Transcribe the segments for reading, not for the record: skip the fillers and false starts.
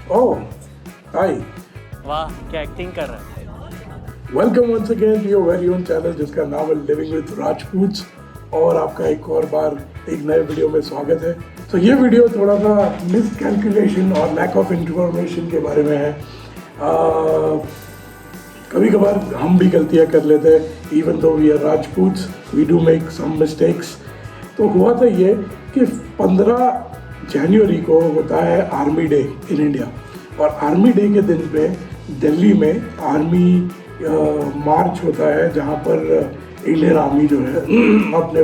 Oh, hi. वाह क्या acting कर रहा है। Welcome once again to your very own channel जिसका नाम है Living with Rajputs और आपका एक और बार एक नए वीडियो में स्वागत है। तो ये वीडियो थोड़ा सा मिसकैलकुलेशन और लैक ऑफ इंफॉर्मेशन के बारे में है। कभी कभार हम भी गलतियाँ कर लेते हैं, even though we are Rajputs we do make some mistakes. तो हुआ था ये कि 15 जनवरी को होता है आर्मी डे इन इंडिया, और आर्मी डे के दिन पे दिल्ली में आर्मी मार्च होता है जहाँ पर इंडियन आर्मी जो है अपने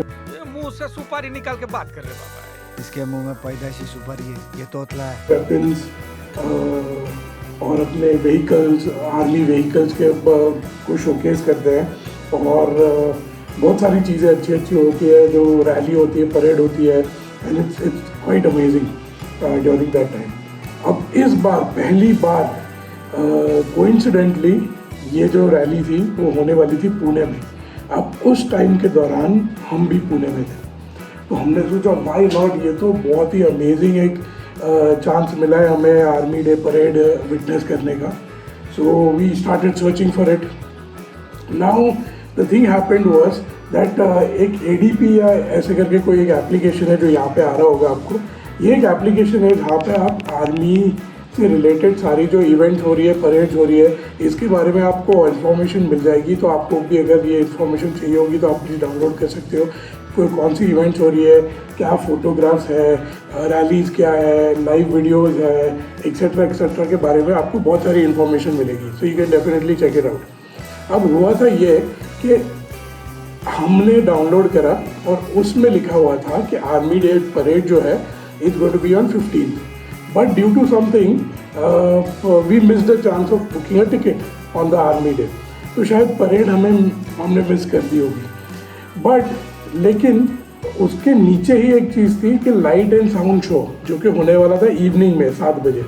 मुंह से सुपारी निकाल के बात कर रहे बाबा। इसके मुंह में पैदाइशी सुपारी है, ये तोतला है। वेपन्स और अपने व्हीकल्स, आर्मी व्हीकल्स के को शोकेस करते हैं और बहुत सारी चीज़ें अच्छी अच्छी होती है, जो रैली होती है, परेड होती है, and it's quite amazing during that time. अब इस बार पहली बार कोइंसिडेंटली ये जो रैली थी वो होने वाली थी पुणे में। अब उस टाइम के दौरान हम भी पुणे में थे, तो हमने सोचा व्हाई नॉट, ये तो बहुत ही अमेजिंग एक चांस मिला है हमें आर्मी डे परेड विटनेस करने का। So we started searching for it. Now the thing happened was that एक ADP या ऐसे करके कोई एक एप्लीकेशन है जो यहाँ पे आ रहा होगा आपको। ये एक एप्लीकेशन है जहाँ पे आप आर्मी से रिलेटेड सारी जो इवेंट्स हो रही है, परेड्स हो रही है, इसके बारे में आपको इन्फॉर्मेशन मिल जाएगी। तो आपको भी अगर ये इन्फॉर्मेशन चाहिए होगी तो आप प्लीज़ डाउनलोड कर सकते हो। कोई कौन सी इवेंट्स हो रही है, क्या फोटोग्राफ्स है, रैलीज़ क्या है, लाइव वीडियोज़ है, एक्सेट्रा के बारे में आपको बहुत सारी इन्फॉर्मेशन मिलेगी। So you can definitely check it out. अब हुआ था ये कि हमने डाउनलोड करा और उसमें लिखा हुआ था कि आर्मी डे परेड जो है is going to be on 15th, but due to something we miss the chance of booking a ticket on the army day. तो शायद परेड हमने मिस कर दी होगी। बट लेकिन उसके नीचे ही एक चीज़ थी कि लाइट एंड साउंड शो जो कि होने वाला था इवनिंग में 7 बजे।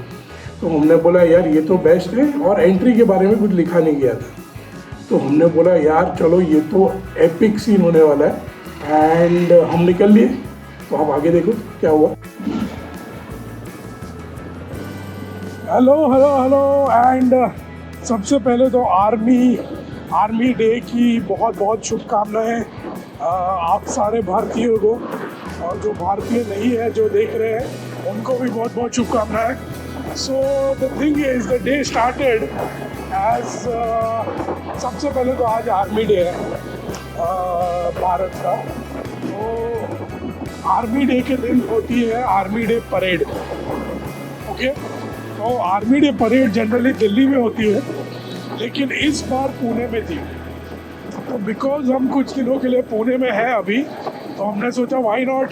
तो हमने बोला यार ये तो बेस्ट है, और एंट्री के बारे में कुछ लिखा नहीं गया था। तो हमने बोला यार चलो ये तो एपिक सीन होने वाला है, एंड हम निकल लिए। तो आप आगे देखो क्या हुआ। हेलो एंड सबसे पहले तो आर्मी डे की बहुत बहुत शुभकामनाएं आप सारे भारतीयों को, और जो भारतीय नहीं है जो देख रहे हैं उनको भी बहुत बहुत शुभकामनाएं। So the thing is the day started as सबसे पहले तो आज आर्मी डे है भारत का। तो आर्मी डे के दिन होती है आर्मी डे परेड। ओके, तो army day parade generally Delhi में होती है, लेकिन इस बार पुणे में थी। तो बिकॉज हम कुछ दिनों के लिए पुणे में हैं अभी, तो हमने सोचा why not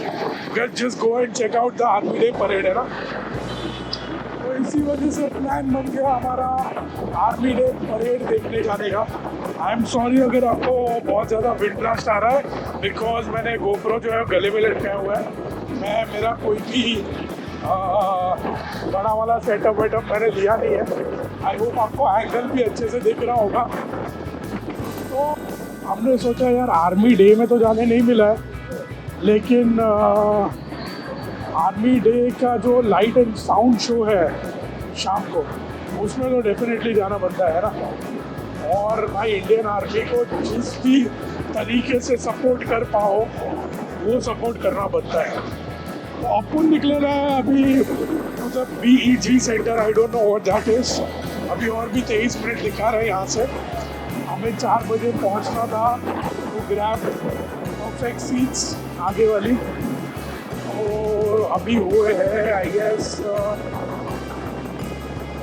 just go and check out the army day parade, है ना। तो इसी वजह से प्लान बन गया हमारा आर्मी डे परेड देखने जाने का। आई एम सॉरी अगर आपको बहुत ज़्यादा विंड ब्लास्ट आ रहा है, बिकॉज मैंने गोप्रो जो है गले में लटकाया हुआ है। मेरा कोई भी बड़ा वाला सेटअप वेटअप मैंने लिया नहीं है। आई होप आपको एंगल भी अच्छे से दिख रहा होगा। तो हमने सोचा यार आर्मी डे में तो जाने नहीं मिला है, लेकिन आर्मी डे का जो लाइट एंड साउंड शो है शाम को, उसमें तो डेफिनेटली जाना बनता है ना। और भाई इंडियन आर्मी को जिस भी तरीके से सपोर्ट कर पाओ वो सपोर्ट करना बनता है। तो अपन निकले ना अभी मतलब BEG centre, I don't know what that is. अभी और भी 23 मिनट दिखा रहे हैं यहाँ से। हमें 4 बजे पहुँचना था, तो ग्रैब परफेक्ट सीट्स आगे वाली, और अभी हुए हैं आई गेस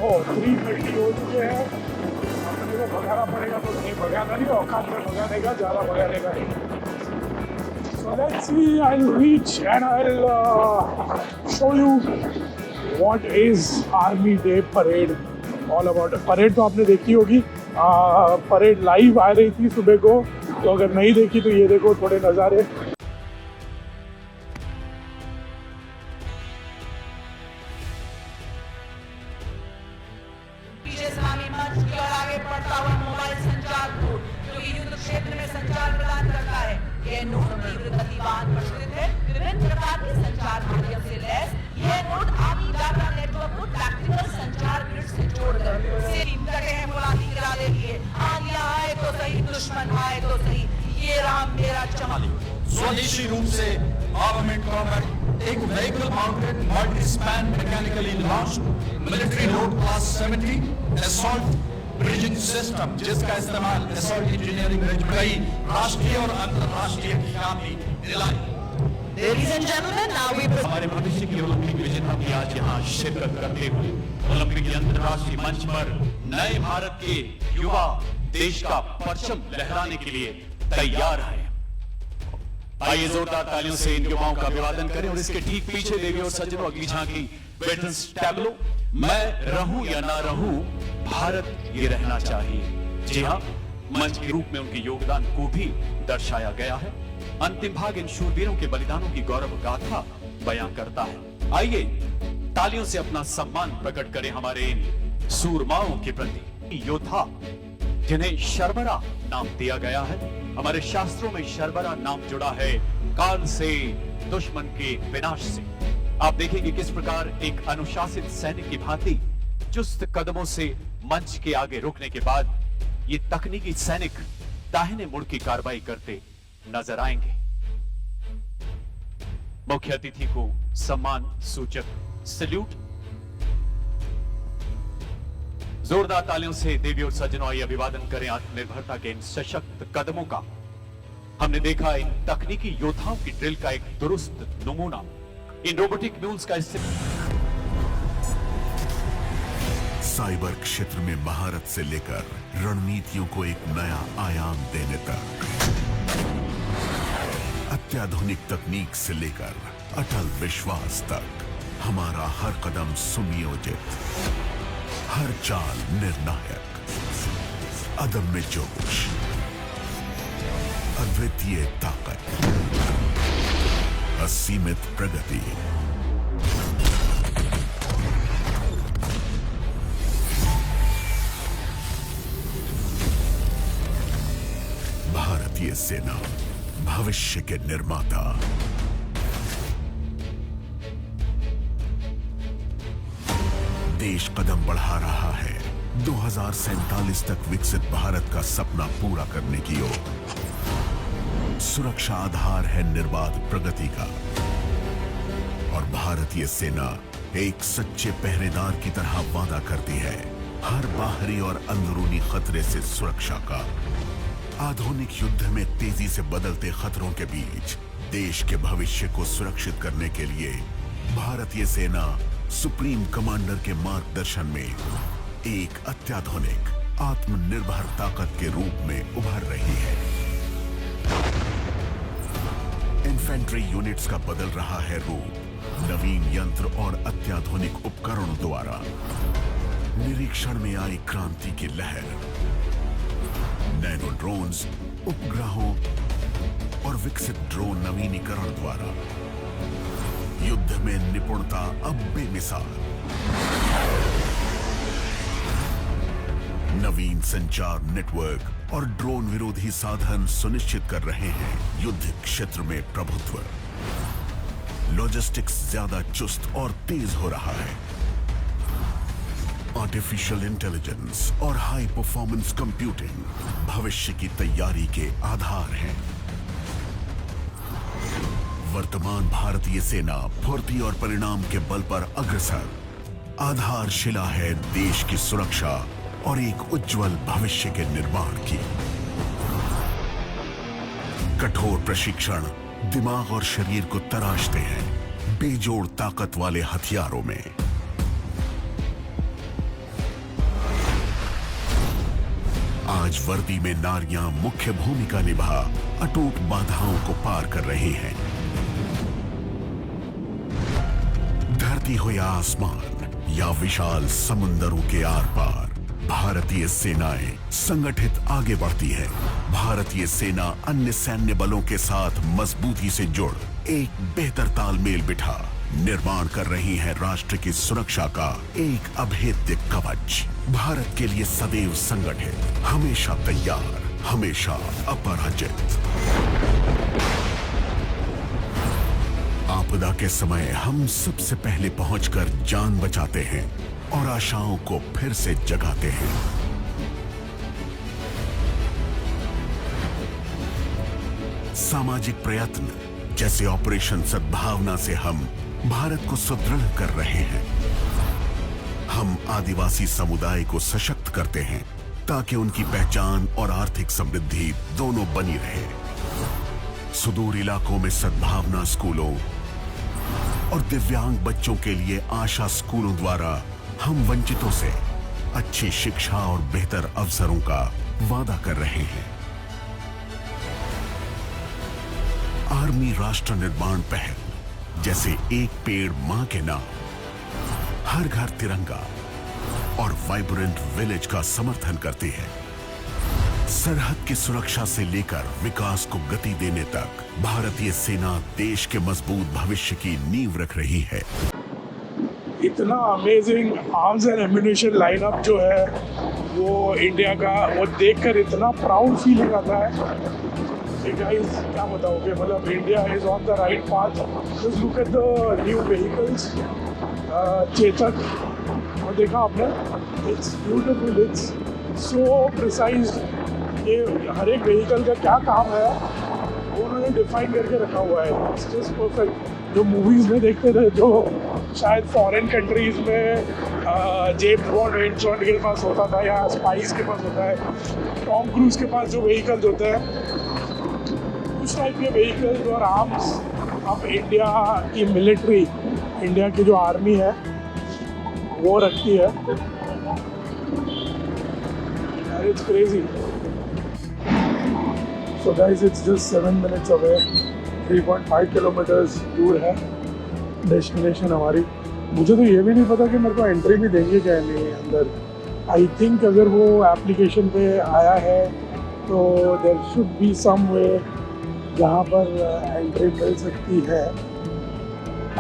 3:30 हो चुके हैं। अपने को भगाना पड़ेगा, तो नहीं भगाना नहीं, औकात में भगाने का, ज़्यादा भगाने का नहीं। So let's see, I'll reach and I'll show you what is Army Day Parade all about. Parade तो आपने देखी होगी, परेड लाइव आ रही थी सुबह को, तो अगर नहीं देखी तो ये देखो थोड़े नज़ारे। आगे बढ़ता हुआ मोबाइल संचार नोड जो कि युद्ध क्षेत्र में संचार प्रदान करता है। यह नोड तीव्र गतिवान प्रस्तुत है, विभिन्न प्रकार के संचार माध्यम से लैस यह नोड आपकी डाटा नेटवर्क को टैक्टिकल संचार दुश्मन आए तो सही, ये रहा मेरा चमक। स्वदेशी रूप से आर्ममेंट कॉम्बैट एक vehicle mounted multi span mechanically launched military load class 70 assault bridging system, जिसका इस्तेमाल असॉल्ट इंजीनियरिंग में कई राष्ट्रीय और अंतरराष्ट्रीय ख्याति दिलाई। Ladies and gentlemen, now we हमारे भविष्य के ओलंपिक विजेता भी आज यहाँ शिरकत करते हुए ओलंपिक के अंतर्राष्ट्रीय मंच पर नए भारत के युवा देश का परचम लहराने के लिए तैयार हैं। आइए जोरदार तालियों से इन युवाओं का अभिवादन करें और इसके ठीक पीछे देवी और सज्जनों अगली झांकी वेटरन्स टैब्लो, मैं रहूं या ना रहूं भारत ये रहना चाहिए। जी हाँ, मंच के रूप में उनके योगदान को भी दर्शाया गया है। अंतिम भाग इन शूरवीरों के बलिदानों की गौरव गाथा बयां करता है। आइए तालियों से अपना सम्मान प्रकट करें हमारे इन सूरमाओं के प्रति, योद्धा जिन्हें शर्बरा नाम दिया गया है। हमारे शास्त्रों में शर्बरा नाम जुड़ा है काल से, दुश्मन के विनाश से। आप देखेंगे किस प्रकार एक अनुशासित सैनिक की भांति चुस्त कदमों से मंच के आगे रुकने के बाद ये तकनीकी सैनिक दाहिने मुड़ की कार्रवाई करते नजर आएंगे। मुख्य अतिथि को सम्मान सूचक सैल्यूट। जोरदार तालियों से देवी और सज्जनों आइए अभिवादन करें आत्मनिर्भरता के इन सशक्त कदमों का। हमने देखा इन तकनीकी योद्धाओं की ड्रिल का एक दुरुस्त नमूना, इन रोबोटिक म्यूल्स का साइबर क्षेत्र में महारत से लेकर रणनीतियों को एक नया आयाम देने तक, अत्याधुनिक तकनीक से लेकर अटल विश्वास तक, हमारा हर कदम सुनियोजित, हर चाल निर्णायक, अदम्य जोश, अद्वितीय ताकत, असीमित प्रगति। भारतीय सेना, भविष्य के निर्माता। देश कदम बढ़ा रहा है 2047 तक विकसित भारत का सपना पूरा करने की ओर। सुरक्षा आधार है निर्बाध प्रगति का, और भारतीय सेना एक सच्चे पहरेदार की तरह वादा करती है हर बाहरी और अंदरूनी खतरे से सुरक्षा का। आधुनिक युद्ध में तेजी से बदलते खतरों के बीच देश के भविष्य को सुरक्षित करने के लिए भारतीय सेना सुप्रीम कमांडर के मार्गदर्शन में एक अत्याधुनिक आत्मनिर्भर ताकत के रूप में उभर रही है। इन्फेंट्री यूनिट्स का बदल रहा है रूप नवीन यंत्र और अत्याधुनिक उपकरणों द्वारा। निरीक्षण में आई क्रांति की लहर, नैनो ड्रोन्स, उपग्रहों और विकसित ड्रोन नवीनीकरण द्वारा युद्ध में निपुणता अब बेमिसाल। नवीन संचार नेटवर्क और ड्रोन विरोधी साधन सुनिश्चित कर रहे हैं युद्ध क्षेत्र में प्रभुत्व। लॉजिस्टिक्स ज्यादा चुस्त और तेज हो रहा है। आर्टिफिशियल इंटेलिजेंस और हाई परफॉर्मेंस कंप्यूटिंग भविष्य की तैयारी के आधार हैं। वर्तमान भारतीय सेना फुर्ती और परिणाम के बल पर अग्रसर आधारशिला है देश की सुरक्षा और एक उज्जवल भविष्य के निर्माण की। कठोर प्रशिक्षण दिमाग और शरीर को तराशते हैं बेजोड़ ताकत वाले हथियारों में। आज वर्दी में नारियां मुख्य भूमिका निभा अटूट बाधाओं को पार कर रही हैं। धरती हो या आसमान या विशाल समुंदरों के आर पार, भारतीय सेनाएं संगठित आगे बढ़ती है। भारतीय सेना अन्य सैन्य बलों के साथ मजबूती से जुड़ एक बेहतर तालमेल बिठा निर्माण कर रही है राष्ट्र की सुरक्षा का एक अभेद्य कवच। भारत के लिए सदैव संगठित, हमेशा तैयार, हमेशा अपराजित। आपदा के समय हम सबसे पहले पहुंचकर जान बचाते हैं और आशाओं को फिर से जगाते हैं। सामाजिक प्रयत्न जैसे ऑपरेशन सद्भावना से हम भारत को सुदृढ़ कर रहे हैं। हम आदिवासी समुदाय को सशक्त करते हैं ताकि उनकी पहचान और आर्थिक समृद्धि दोनों बनी रहे। सुदूर इलाकों में सद्भावना स्कूलों और दिव्यांग बच्चों के लिए आशा स्कूलों द्वारा हम वंचितों से अच्छी शिक्षा और बेहतर अवसरों का वादा कर रहे हैं। आर्मी राष्ट्र निर्माण पहल जैसे एक पेड़ मां के नाम, हर घर तिरंगा और वाइब्रेंट विलेज का समर्थन करती है। सरहद की सुरक्षा से लेकर विकास को गति देने तक भारतीय सेना देश के मजबूत भविष्य की नींव रख रही है। इतना amazing arms and ammunition lineup जो है वो इंडिया का, वो देखकर इतना प्राउड फीलिंग आता है। गाइस क्या बताओगे, मतलब India is on the right path. Just look at the new vehicles, Chetak, और देखा आपने, it's beautiful, it's so precise. ये हर एक व्हीकल का क्या काम है वो उन्होंने डिफाइन करके रखा हुआ है। It's just perfect. जो मूवीज़ में देखते थे, जो शायद फॉरेन कंट्रीज़ में जेम्स बॉन्ड के पास होता था या स्पाइस के पास होता है, टॉम क्रूज के पास जो व्हीकल्स होते हैं, उस टाइप के व्हीकल्स और आर्म्स अब इंडिया की मिलिट्री, इंडिया की जो आर्मी है वो रखती है। It's crazy. So guys, it's just 7 minutes away, 3.5 kilometres दूर है डेस्टिनेशन हमारी। मुझे तो ये भी नहीं पता कि मेरे को एंट्री भी देंगे क्या नहीं अंदर। आई थिंक अगर वो एप्लीकेशन पे आया है तो देयर शुड बी सम वे जहाँ पर एंट्री मिल सकती है।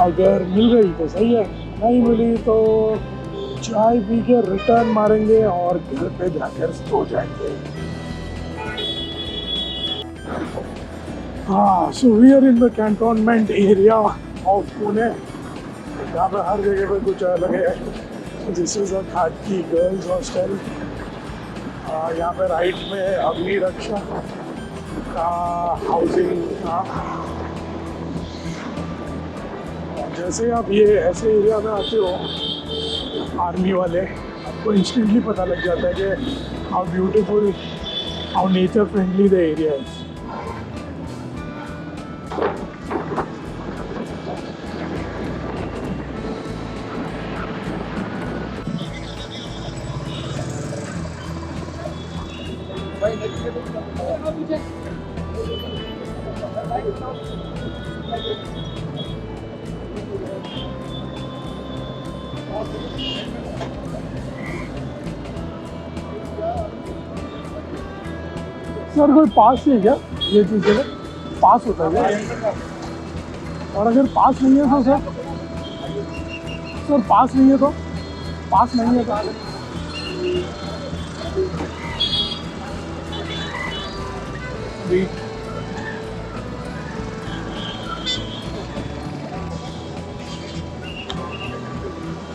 अगर मिल गई तो सही है, नहीं मिली तो चाय पी के रिटर्न मारेंगे और घर पे जाकर सो जाएंगे। हाँ, so we are in the cantonment area of Pune. यहाँ पे हर जगह पे कुछ अलग है। This is a Khatki girls hostel. यहाँ पे राइट में अग्नि रक्षा का हाउसिंग था। जैसे आप ये ऐसे एरिया में आते हो, आर्मी वाले, आपको इंस्टेंटली पता लग जाता है कि how beautiful, how nature friendly the area है। सर कोई पास नहीं है क्या ये चीज़ के लिए? पास होता है क्या? और अगर पास नहीं है तो सर पास नहीं है तो पास नहीं है तो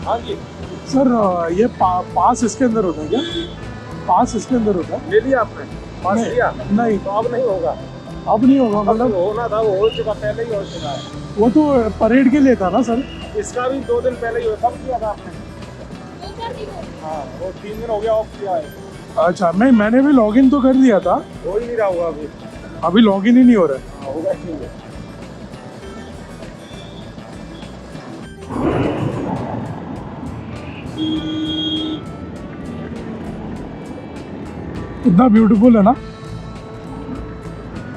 हाँ जी सर ये पास इसके अंदर होता है क्या? पास इसके अंदर होता है? ले लिया आपने? पास लिया? नहीं, तो अब नहीं होगा। अब नहीं होगा, मतलब होना था, वो हो चुका, पहले ही हो चुका है। वो तो परेड के लिए था ना सर? इसका भी 2 दिन पहले ही कब किया था आपने? हाँ, वो 3 दिन हो गया ऑफ किया है। अच्छा, मैंने भी लॉगिन तो कर दिया था। हो ही नहीं रहा होगा अभी लॉगिन ही नहीं हो रहा है। हाँ, होगा ठीक है। कितना ब्यूटीफुल है ना।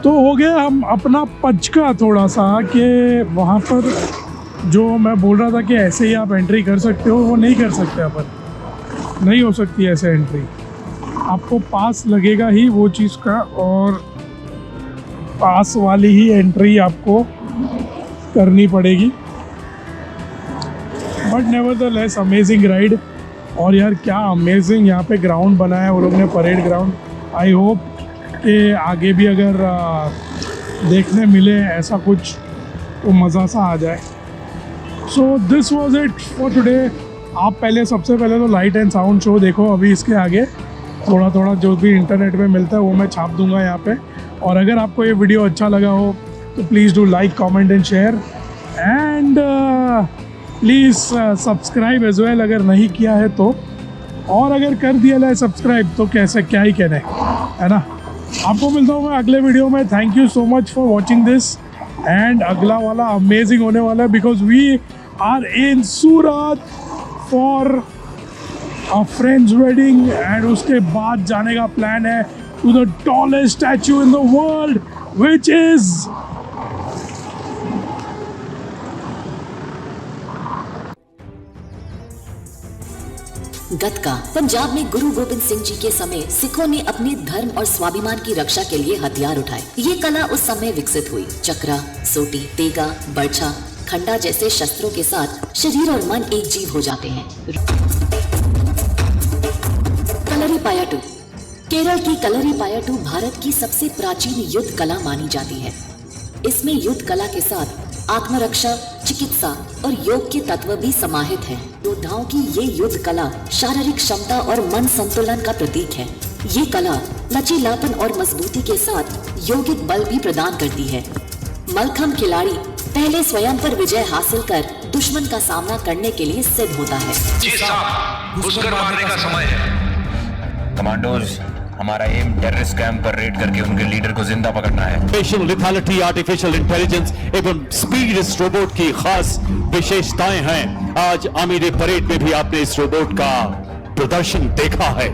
तो हो गया हम अपना पचका थोड़ा सा कि वहाँ पर जो मैं बोल रहा था कि ऐसे ही आप एंट्री कर सकते हो, वो नहीं कर सकते अपन, नहीं हो सकती ऐसे एंट्री। आपको पास लगेगा ही वो चीज़ का, और पास वाली ही एंट्री आपको करनी पड़ेगी। But nevertheless amazing ride. और यार क्या अमेजिंग यहाँ पे ग्राउंड बनाया है वो लोग ने, परेड ग्राउंड। आई होप कि आगे भी अगर देखने मिले ऐसा कुछ तो मज़ा सा आ जाए। So this was it for today. आप पहले सबसे पहले तो लाइट एंड साउंड शो देखो। अभी इसके आगे थोड़ा थोड़ा जो भी इंटरनेट पे मिलता है वो मैं छाप दूंगा यहाँ पे, और अगर आपको ये वीडियो अच्छा लगा हो तो please do like, comment and share and please subscribe as well अगर नहीं किया है तो, और अगर कर दिया है सब्सक्राइब तो कैसे क्या ही कहने, है ना। आपको मिलता हूँ मैं अगले वीडियो में। Thank you so much for watching this and अगला वाला अमेजिंग होने वाला है because we are in Surat for a friend's wedding and उसके बाद जाने का प्लान है to the tallest statue in the world which is Gatka. Punjab में गुरु गोबिंद सिंह जी के समय सिखों ने अपने धर्म और स्वाभिमान की रक्षा के लिए हथियार उठाए। ये कला उस समय विकसित हुई। चक्रा, सोटी, तेगा, बर्छा, खंडा जैसे शस्त्रों के साथ शरीर और मन एक जीव हो जाते हैं। कलरीपायट्टू। केरल की कलरीपायट्टू भारत की सबसे प्राचीन युद्ध कला मानी जाती है। इसमें युद्ध कला के साथ आत्मरक्षा, चिकित्सा और योग के तत्व भी समाहित हैं। योद्धाओं की ये युद्ध कला शारीरिक क्षमता और मन संतुलन का प्रतीक है। ये कला लचीलापन और मजबूती के साथ यौगिक बल भी प्रदान करती है। मलखम्ब खिलाड़ी पहले स्वयं पर विजय हासिल कर दुश्मन का सामना करने के लिए सिद्ध होता है। जी साहब, घुसकर मारने का समय है। कमांडोज, हमारा एम टेररिस्ट कैंप पर रेड करके उनके लीडर को जिंदा पकड़ना है। स्पेशल लिथैलिटी, आर्टिफिशियल इंटेलिजेंस एवं स्पीड इस रोबोट की खास विशेषताएं हैं। आज आमिर परेड में भी आपने इस रोबोट का प्रदर्शन देखा है।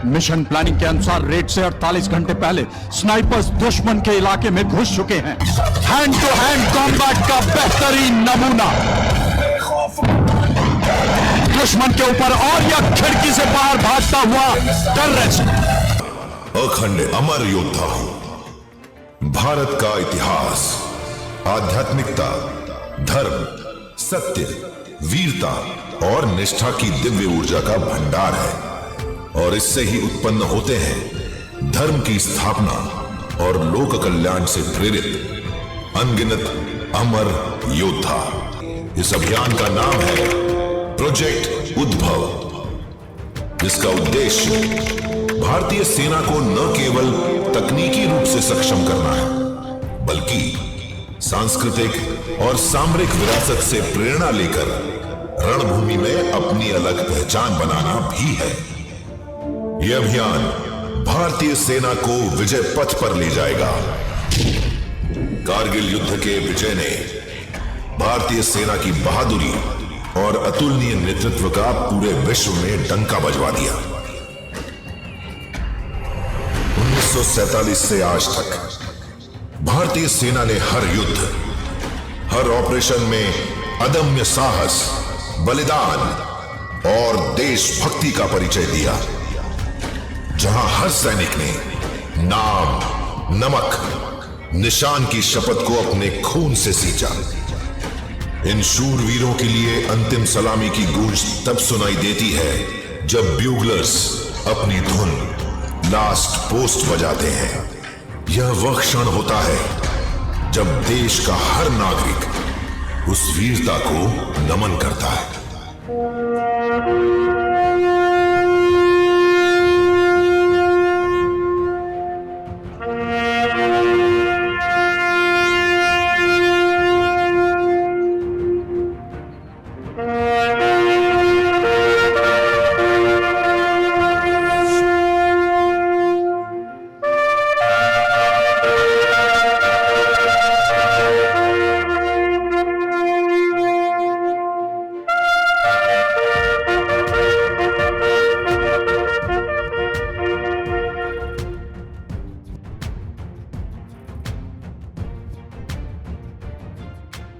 मिशन प्लानिंग के अनुसार रेड से 48 घंटे पहले स्नाइपर्स दुश्मन के इलाके में घुस चुके हैं। हैंड टू हैंड कॉम्बैट का बेहतरीन नमूना। दुश्मन के ऊपर और या खिड़की से बाहर भागता हुआ टेररिस्ट। अखंड अमर योद्धा हूं। भारत का इतिहास आध्यात्मिकता, धर्म, सत्य, वीरता और निष्ठा की दिव्य ऊर्जा का भंडार है और इससे ही उत्पन्न होते हैं धर्म की स्थापना और लोक कल्याण से प्रेरित अनगिनत अमर योद्धा। इस अभियान का नाम है प्रोजेक्ट उद्भव, जिसका उद्देश्य भारतीय सेना को न केवल तकनीकी रूप से सक्षम करना है बल्कि सांस्कृतिक और सामरिक विरासत से प्रेरणा लेकर रणभूमि में अपनी अलग पहचान बनाना भी है। यह अभियान भारतीय सेना को विजय पथ पर ले जाएगा। कारगिल युद्ध के विजय ने भारतीय सेना की बहादुरी और अतुलनीय नेतृत्व का पूरे विश्व में डंका बजवा दिया। 1947 से आज तक भारतीय सेना ने हर युद्ध, हर ऑपरेशन में अदम्य साहस, बलिदान और देशभक्ति का परिचय दिया, जहां हर सैनिक ने नाम, नमक, निशान की शपथ को अपने खून से सींचा। इन शूरवीरों के लिए अंतिम सलामी की गूंज तब सुनाई देती है जब ब्यूगलर्स अपनी धुन लास्ट पोस्ट बजाते हैं। यह वह क्षण होता है जब देश का हर नागरिक उस वीरता को नमन करता है।